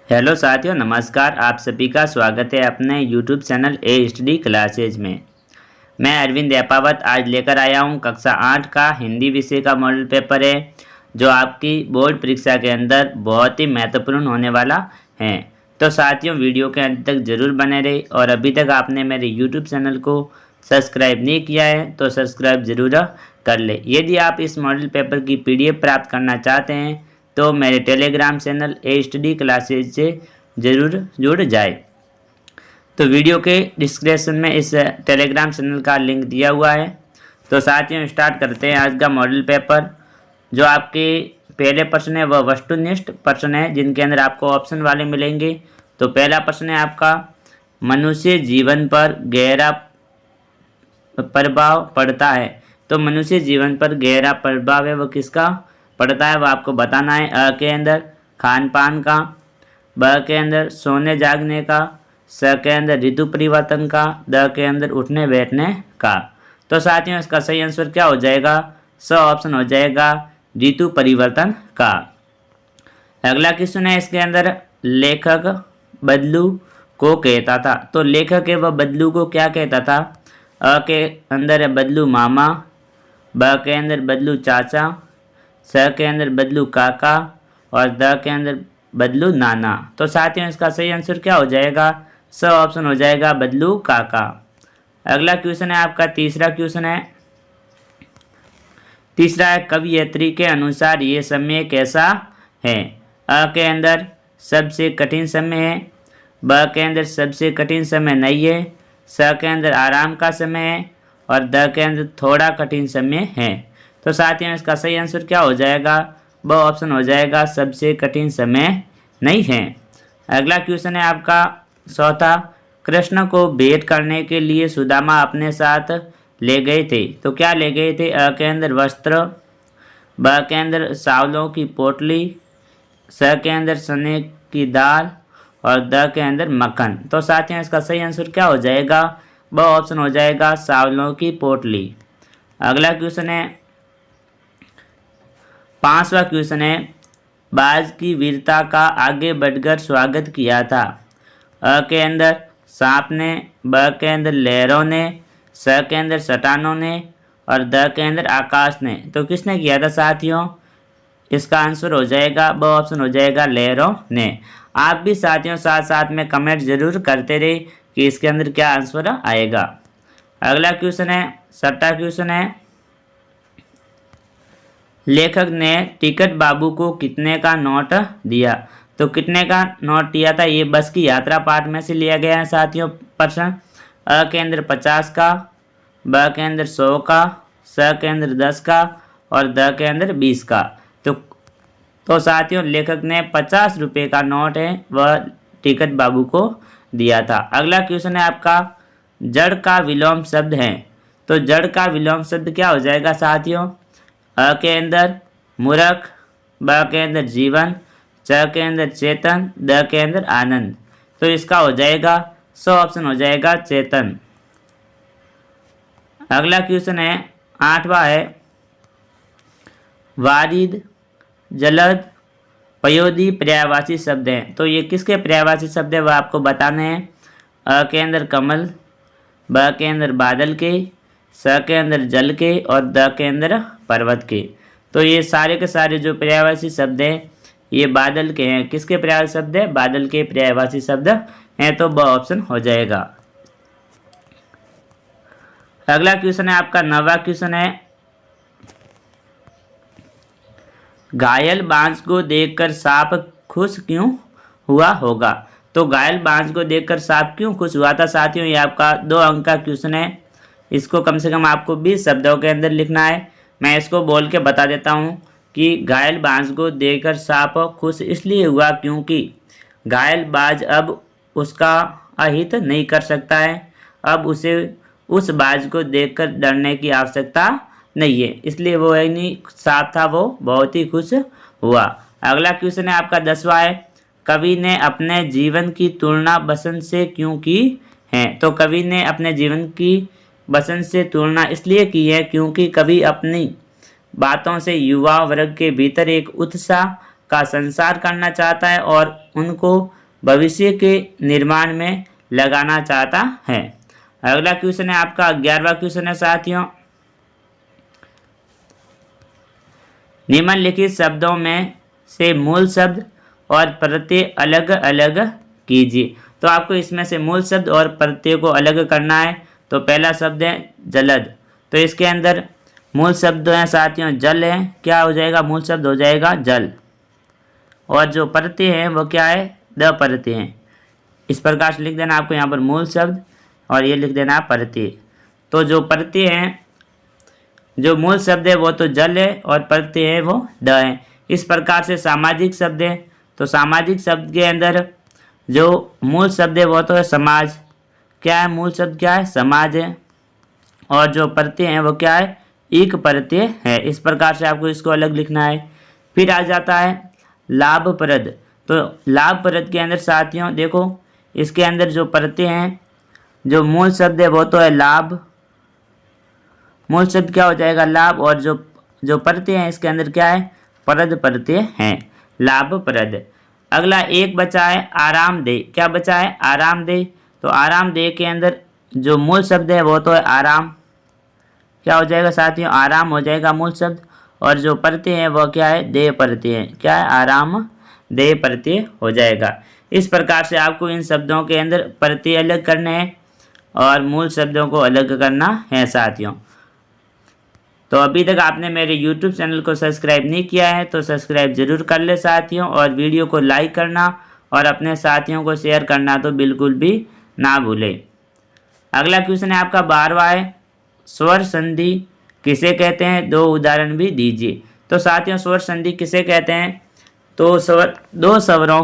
Hello साथियों, नमस्कार। आप सभी का स्वागत है अपने यूट्यूब चैनल ए स्टडी क्लासेज में। मैं अरविंद एपावत आज लेकर आया हूं कक्षा 8 का हिंदी विषय का मॉडल पेपर है, जो आपकी बोर्ड परीक्षा के अंदर बहुत ही महत्वपूर्ण होने वाला है। तो साथियों, वीडियो के अंत तक जरूर बने रहे और अभी तक आपने मेरे यूट्यूब चैनल को सब्सक्राइब नहीं किया है तो सब्सक्राइब जरूर कर ले। यदि आप इस मॉडल पेपर की PDF प्राप्त करना चाहते हैं तो मेरे टेलीग्राम चैनल ए स्टडी क्लासेज से ज़रूर जुड़ जाए। तो वीडियो के डिस्क्रिप्शन में इस टेलीग्राम चैनल का लिंक दिया हुआ है। तो साथियों, स्टार्ट करते हैं आज का मॉडल पेपर। जो आपके पहले प्रश्न है वह वस्तुनिष्ठ प्रश्न है, जिनके अंदर आपको ऑप्शन वाले मिलेंगे। तो पहला प्रश्न है आपका, मनुष्य जीवन पर गहरा प्रभाव पड़ता है। तो मनुष्य जीवन पर गहरा प्रभाव है वह किसका पड़ता है, वह आपको बताना है। अ के अंदर खान पान का, ब के अंदर सोने जागने का, स के अंदर ऋतु परिवर्तन का, द के अंदर उठने बैठने का। तो साथियों, इसका सही आंसर क्या हो जाएगा? स ऑप्शन हो जाएगा, ऋतु परिवर्तन का। अगला क्वेश्चन है इसके अंदर, लेखक बदलू को कहता था। तो लेखक है वह बदलू को क्या कहता था? अ के अंदर है बदलू मामा, ब के अंदर बदलू चाचा, स के अंदर बदलू काका और द के अंदर बदलू नाना। तो साथियों, इसका सही आंसर क्या हो जाएगा? स ऑप्शन हो जाएगा, बदलू काका। अगला क्वेश्चन है आपका, तीसरा क्वेश्चन है। तीसरा है, कवयित्री के अनुसार ये समय कैसा है? अ के अंदर सबसे कठिन समय है, ब के अंदर सबसे कठिन समय नहीं है, स के अंदर आराम का समय है और द के अंदर थोड़ा कठिन समय है। तो साथियों, इसका सही आंसर क्या हो जाएगा? ब ऑप्शन हो जाएगा, सबसे कठिन समय नहीं है। अगला क्वेश्चन है आपका चौथा, कृष्ण को भेंट करने के लिए सुदामा अपने साथ ले गए थे। तो क्या ले गए थे? अ के अंदर वस्त्र, ब के अंदर चावलों की पोटली, स के अंदर चने की दाल और द के अंदर मक्खन। तो साथियों, इसका सही आंसर क्या हो जाएगा? ब ऑप्शन हो जाएगा, चावलों की पोटली। अगला क्वेश्चन है, पांचवा क्वेश्चन है, बाज की वीरता का आगे बढ़कर स्वागत किया था। अ के अंदर सांप ने, ब के अंदर लहरों ने, स के अंदर चट्टानों ने और द के अंदर आकाश ने। तो किसने किया था साथियों? इसका आंसर हो जाएगा, ब ऑप्शन हो जाएगा, लहरों ने। आप भी साथियों साथ साथ में कमेंट जरूर करते रहे कि इसके अंदर क्या आंसर आएगा। अगला क्वेश्चन है, छठा क्वेश्चन है, लेखक ने टिकट बाबू को कितने का नोट दिया। तो कितने का नोट दिया था? ये बस की यात्रा पाठ में से लिया गया है साथियों प्रश्न। अ के अंदर 50 का, ब के अंदर 100 का, स के अंदर 10 का और द के अंदर 20 का। तो साथियों, लेखक ने 50 रुपये का नोट है वह टिकट बाबू को दिया था। अगला क्वेश्चन है आपका, जड़ का विलोम शब्द है। तो जड़ का विलोम शब्द क्या हो जाएगा साथियों? अ के अंदर मूर्ख, ब के अंदर जीवन, च के अंदर चेतन, द के अंदर आनंद। तो इसका हो जाएगा, सो ऑप्शन हो जाएगा, चेतन। अगला क्वेश्चन है, आठवां है, वारिद, जलद, पयोदी पर्यायवाची शब्द हैं। तो ये किसके पर्यायवाची शब्द है वह आपको बताने हैं। अ के अंदर कमल, ब के अंदर बादल के, स के अंदर जल के और द के अंदर पर्वत के। तो ये सारे के सारे जो पर्यायवाची शब्द हैं ये बादल के हैं। किसके पर्यायवाची शब्द है? बादल के पर्यायवाची शब्द हैं। तो ब ऑप्शन हो जाएगा। अगला क्वेश्चन है आपका, नौवां क्वेश्चन है, घायल बांस को देखकर सांप खुश क्यों हुआ होगा। तो घायल बांस को देखकर सांप क्यों खुश हुआ था साथियों? ये आपका 2 अंक का क्वेश्चन है। इसको कम से कम आपको 20 शब्दों के अंदर लिखना है। मैं इसको बोल के बता देता हूँ कि घायल बांस को देखकर सांप खुश इसलिए हुआ क्योंकि घायल बाज अब उसका अहित नहीं कर सकता है। अब उसे उस बाज को देखकर डरने की आवश्यकता नहीं है, इसलिए वो है नहीं सांप था वो बहुत ही खुश हुआ। अगला क्वेश्चन है आपका 10वां है, कवि ने अपने जीवन की तुलना बसंत से क्यों की है। तो कवि ने अपने जीवन की बसंत से तुलना इसलिए की है क्योंकि कवि अपनी बातों से युवा वर्ग के भीतर एक उत्साह का संसार करना चाहता है और उनको भविष्य के निर्माण में लगाना चाहता है। अगला क्वेश्चन है आपका 11वां क्वेश्चन है साथियों, निम्नलिखित शब्दों में से मूल शब्द और प्रत्यय अलग अलग कीजिए। तो आपको इसमें से मूल शब्द और प्रत्यय को अलग करना है। तो पहला शब्द है जलद, तो इसके अंदर मूल शब्द हैं साथियों जल है, क्या हो जाएगा मूल शब्द हो जाएगा जल, और जो प्रत्यय है वो क्या है द प्रत्यय है। इस प्रकार से लिख देना आपको यहाँ पर मूल शब्द और ये लिख देना प्रत्यय। तो जो प्रत्यय है, जो मूल शब्द है वो तो जल है और प्रत्यय है वो द है। इस प्रकार से सामाजिक शब्द है, तो सामाजिक शब्द के अंदर जो मूल शब्द है वो तो है समाज, क्या है मूल शब्द क्या है समाज है, और जो प्रत्यय है वो क्या है एक प्रत्यय है। इस प्रकार से आपको इसको अलग लिखना है। फिर आ जाता है लाभप्रद, तो लाभप्रद के अंदर साथियों देखो इसके अंदर जो प्रत्यय हैं, जो मूल शब्द है वो तो है लाभ, मूल शब्द क्या हो जाएगा लाभ, और जो प्रत्यय है इसके अंदर क्या है प्रद प्रत्यय है, लाभप्रद। अगला एक बचा है आरामदेह, क्या बचा है आरामदेह, तो आरामदेह के अंदर जो मूल शब्द है वो तो है आराम, क्या हो जाएगा साथियों आराम हो जाएगा मूल शब्द, और जो प्रत्यय है वो क्या है देह प्रत्यय है, क्या है आराम देह प्रत्यय हो जाएगा। इस प्रकार से आपको इन शब्दों के अंदर प्रत्यय अलग करने हैं और मूल शब्दों को अलग करना है साथियों। तो अभी तक आपने मेरे YouTube चैनल को सब्सक्राइब नहीं किया है तो सब्सक्राइब जरूर कर ले साथियों, और वीडियो को लाइक करना और अपने साथियों को शेयर करना तो बिल्कुल भी ना भूलें। अगला क्वेश्चन है आपका 12वां है, स्वर संधि किसे कहते हैं, दो उदाहरण भी दीजिए। तो साथियों स्वर संधि किसे कहते हैं, तो दो स्वरों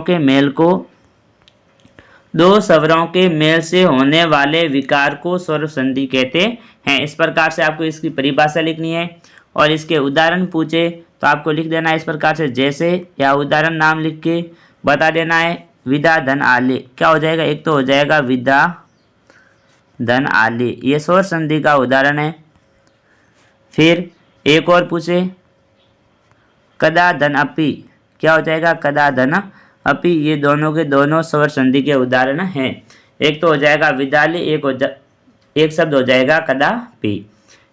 के मेल से होने वाले विकार को स्वर संधि कहते हैं। इस प्रकार से आपको इसकी परिभाषा लिखनी है, और इसके उदाहरण पूछे तो आपको लिख देना है इस प्रकार से जैसे, या उदाहरण नाम लिख के बता देना है विदा धन आले, क्या हो जाएगा एक तो हो जाएगा विदा धन आले, ये स्वर संधि का उदाहरण है। फिर एक और पूछे कदा धन अपी, क्या हो जाएगा कदा धन अपी, ये दोनों के दोनों स्वर संधि के उदाहरण हैं। एक तो हो जाएगा विदाली, एक शब्द हो जाएगा कदापि।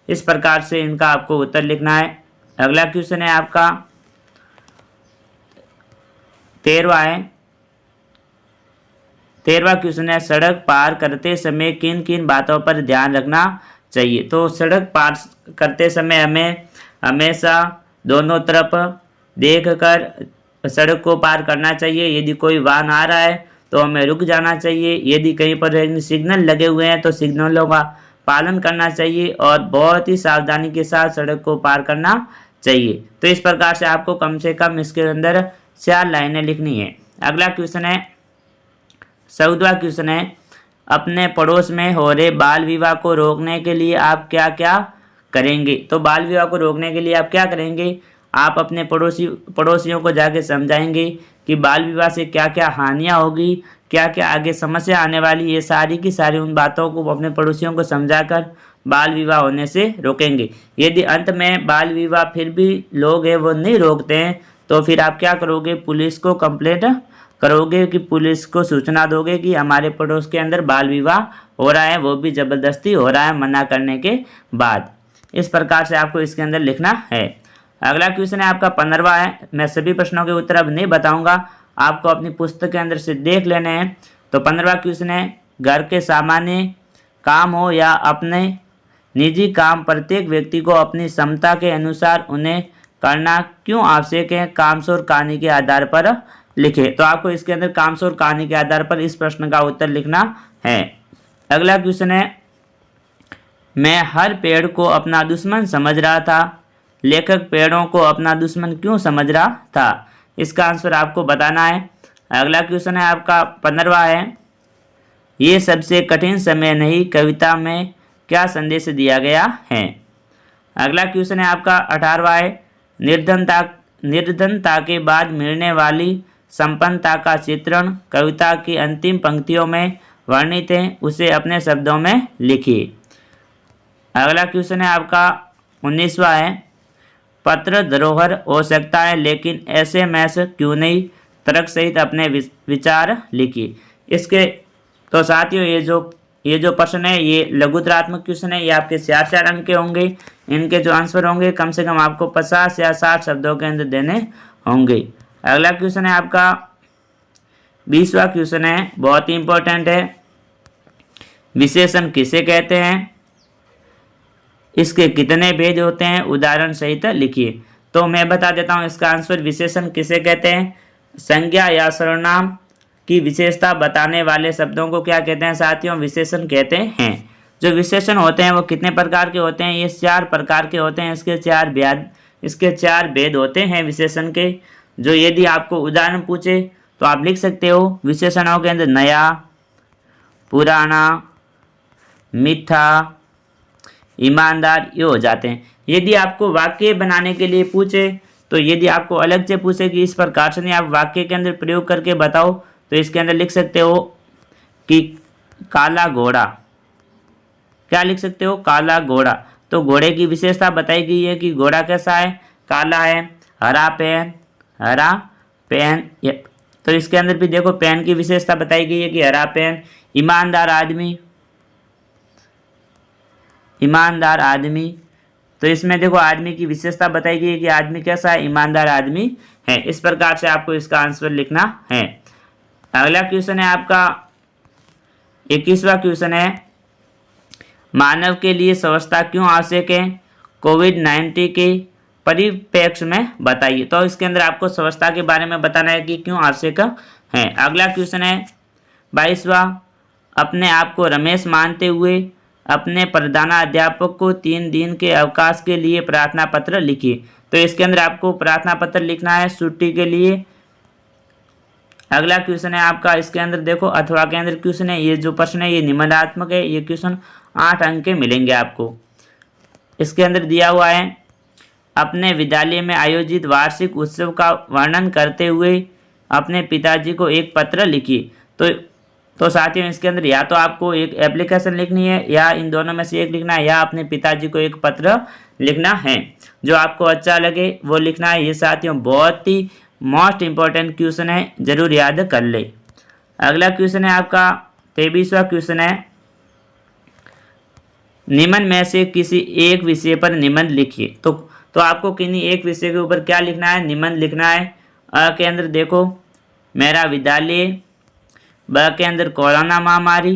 इस प्रकार से इनका आपको उत्तर लिखना है। अगला क्वेश्चन है आपका 13वां है, 13वां क्वेश्चन है सड़क पार करते समय किन किन बातों पर ध्यान रखना चाहिए। तो सड़क पार करते समय हमें हमेशा दोनों तरफ देखकर सड़क को पार करना चाहिए। यदि कोई वाहन आ रहा है तो हमें रुक जाना चाहिए, यदि कहीं पर सिग्नल लगे हुए हैं तो सिग्नलों का पालन करना चाहिए, और बहुत ही सावधानी के साथ सड़क को पार करना चाहिए। तो इस प्रकार से आपको कम से कम इसके अंदर 4 लाइनें लिखनी है। अगला क्वेश्चन है 14वां क्वेश्चन है, अपने पड़ोस में हो रहे बाल विवाह को रोकने के लिए आप क्या क्या करेंगे। तो बाल विवाह को रोकने के लिए आप क्या करेंगे, आप अपने पड़ोसियों को जाके समझाएंगे कि बाल विवाह से क्या क्या हानियाँ होगी, क्या क्या आगे समस्या आने वाली, ये सारी की सारी उन बातों को अपने पड़ोसियों को समझाकर बाल विवाह होने से रोकेंगे। यदि अंत में बाल विवाह फिर भी लोग हैं वो नहीं रोकते हैं तो फिर आप क्या करोगे, पुलिस को कंप्लेंट करोगे, कि पुलिस को सूचना दोगे कि हमारे पड़ोस के अंदर बाल विवाह हो रहा है, वो भी ज़बरदस्ती हो रहा है मना करने के बाद। इस प्रकार से आपको इसके अंदर लिखना है। अगला क्वेश्चन है आपका 15वां है, मैं सभी प्रश्नों के उत्तर अब नहीं बताऊंगा, आपको अपनी पुस्तक के अंदर से देख लेने हैं। तो 15वां क्वेश्चन है, घर के सामान्य काम हो या अपने निजी काम, प्रत्येक व्यक्ति को अपनी क्षमता के अनुसार उन्हें करना क्यों आवश्यक है, कामसोर कहानी के आधार पर लिखे। तो आपको इसके अंदर कामसोर कहानी के आधार पर इस प्रश्न का उत्तर लिखना है। अगला क्वेश्चन है, मैं हर पेड़ को अपना दुश्मन समझ रहा था, लेखक पेड़ों को अपना दुश्मन क्यों समझ रहा था। इसका आंसर आपको बताना है। अगला क्वेश्चन है आपका 15वां है, ये सबसे कठिन समय नहीं, कविता में क्या संदेश दिया गया है। अगला क्वेश्चन है आपका 18वां है, निर्धनता के बाद मिलने वाली संपन्नता का चित्रण कविता की अंतिम पंक्तियों में वर्णित है, उसे अपने शब्दों में लिखिए। अगला क्वेश्चन है आपका 19वां है, पत्र धरोहर हो सकता है, लेकिन एसएमएस क्यों नहीं? तर्क सहित अपने विचार लिखिए। इसके तो साथियों ये जो प्रश्न है ये लघुतरात्मक क्वेश्चन है। ये आपके 4 अंक के होंगे। इनके जो आंसर होंगे कम से कम आपको 50 या 60 शब्दों के अंदर देने होंगे। अगला क्वेश्चन है आपका 20वां क्वेश्चन है, बहुत ही इंपॉर्टेंट है। विशेषण किसे कहते हैं? इसके कितने भेद होते हैं? उदाहरण सहित लिखिए। तो मैं बता देता हूं इसका आंसर। विशेषण किसे कहते हैं? संज्ञा या सर्वनाम की विशेषता बताने वाले शब्दों को क्या कहते हैं साथियों? विशेषण कहते हैं। जो विशेषण होते हैं वो कितने प्रकार के होते हैं? ये 4 प्रकार के होते हैं। इसके 4 भेद होते हैं विशेषण के। जो यदि आपको उदाहरण पूछे तो आप लिख सकते हो। विशेषणों के अंदर नया, पुराना, मीठा, ईमानदार ये हो जाते हैं। यदि आपको वाक्य बनाने के लिए पूछे तो यदि आपको अलग से पूछे कि इस प्रकार से नहीं आप वाक्य के अंदर प्रयोग करके बताओ, तो इसके अंदर लिख सकते हो कि काला घोड़ा। क्या लिख सकते हो? काला घोड़ा। तो घोड़े की विशेषता बताई गई है कि घोड़ा कैसा है? काला है। हरा पेन तो इसके अंदर भी देखो पेन की विशेषता बताई गई है कि हरा पेन। ईमानदार आदमी तो इसमें देखो आदमी की विशेषता बताई गई है कि आदमी कैसा है? ईमानदार आदमी है। इस प्रकार से आपको इसका आंसर लिखना है। अगला क्वेश्चन है आपका 21वां क्वेश्चन है, मानव के लिए स्वच्छता क्यों आवश्यक है? कोविड-19 के परिप्रेक्ष्य में बताइए। तो इसके अंदर आपको स्वच्छता के बारे में बताना है कि क्यों आवश्यक है। अगला क्वेश्चन है 22वां, अपने आप को रमेश मानते हुए अपने प्रधानाध्यापक को 3 दिन के अवकाश के लिए प्रार्थना पत्र लिखिए। तो इसके अंदर आपको प्रार्थना पत्र लिखना है छुट्टी के लिए। अगला क्वेश्चन है आपका, इसके अंदर देखो अथवा के अंदर क्वेश्चन है। ये जो प्रश्न है ये निबंधात्मक है। ये क्वेश्चन 8 अंक के मिलेंगे आपको। इसके अंदर दिया हुआ है, अपने विद्यालय में आयोजित वार्षिक उत्सव का वर्णन करते हुए अपने पिताजी को एक पत्र लिखिए। तो साथियों इसके अंदर या तो आपको एक एप्लीकेशन लिखनी है या इन दोनों में से एक लिखना है, या अपने पिताजी को एक पत्र लिखना है। जो आपको अच्छा लगे वो लिखना है। ये साथियों बहुत ही मोस्ट इम्पॉर्टेंट क्वेश्चन है, जरूर याद कर ले। अगला क्वेश्चन है आपका 23वां क्वेश्चन है, निम्न में से किसी एक विषय पर निबंध लिखिए। तो आपको किन्हीं एक विषय के ऊपर क्या लिखना है? निबंध लिखना है। अ के अंदर देखो मेरा विद्यालय, ब के अंदर कोरोना महामारी,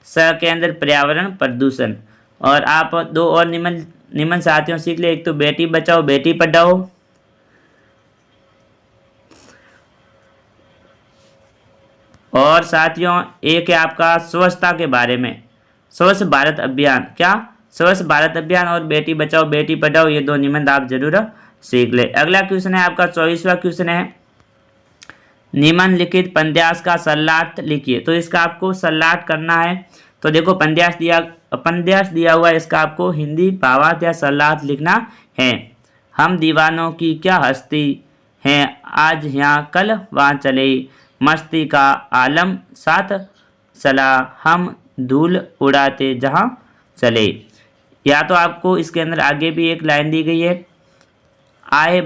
स के अंदर पर्यावरण प्रदूषण। और आप 2 और निबंध साथियों सीख ले। एक तो बेटी बचाओ बेटी पढ़ाओ, और साथियों एक है आपका स्वच्छता के बारे में, स्वच्छ भारत अभियान। क्या? स्वच्छ भारत अभियान और बेटी बचाओ बेटी पढ़ाओ, ये 2 निबंध आप जरूर सीख ले। अगला क्वेश्चन है आपका 24वां क्वेश्चन है, निम्नलिखित पद्यांश का सरलार्थ लिखिए। तो इसका आपको सरलार्थ करना है। तो देखो पद्यांश दिया हुआ है, इसका आपको हिंदी भावार्थ या सरलार्थ लिखना है। हम दीवानों की क्या हस्ती हैं, आज यहाँ कल वहाँ चले, मस्ती का आलम साथ चला, हम धूल उड़ाते जहाँ चले। या तो आपको इसके अंदर आगे भी एक लाइन दी गई है, आए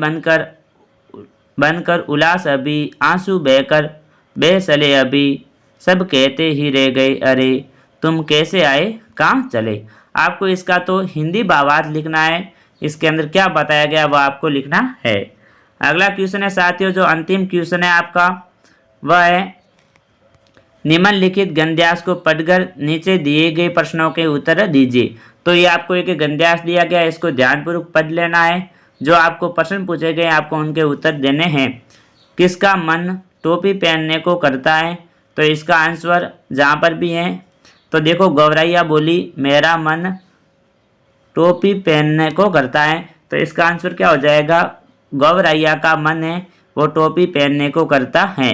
बनकर उल्लास अभी, आंसू बहकर बेसले अभी, सब कहते ही रह गए अरे, तुम कैसे आए कहाँ चले। आपको इसका तो हिंदी भावार्थ लिखना है। इसके अंदर क्या बताया गया वो आपको लिखना है। अगला क्वेश्चन है साथियों, जो अंतिम क्वेश्चन है आपका वह है, निम्नलिखित गद्यांश को पढ़कर नीचे दिए गए प्रश्नों के उत्तर दीजिए। तो ये आपको एक गद्यांश दिया गया है, इसको ध्यानपूर्वक पढ़ लेना है। जो आपको प्रश्न पूछे गए आपको उनके उत्तर देने हैं। किसका मन टोपी पहनने को करता है? तो इसका आंसर जहाँ पर भी है तो देखो गौरैया बोली मेरा मन टोपी पहनने को करता है। तो इसका आंसर क्या हो जाएगा? गौरैया का मन है वो टोपी पहनने को करता है।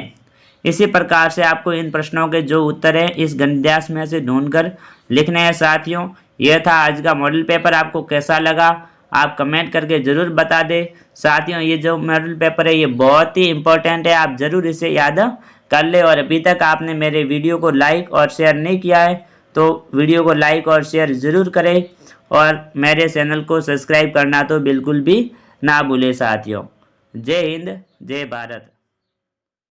इसी प्रकार से आपको इन प्रश्नों के जो उत्तर है इस गद्यांश में से ढूंढकर लिखने हैं साथियों। यह था आज का मॉडल पेपर। आपको कैसा लगा आप कमेंट करके ज़रूर बता दें। साथियों ये जो मॉडल पेपर है ये बहुत ही इंपॉर्टेंट है, आप ज़रूर इसे याद कर ले। और अभी तक आपने मेरे वीडियो को लाइक और शेयर नहीं किया है तो वीडियो को लाइक और शेयर ज़रूर करें, और मेरे चैनल को सब्सक्राइब करना तो बिल्कुल भी ना भूले साथियों। जय हिंद, जय भारत।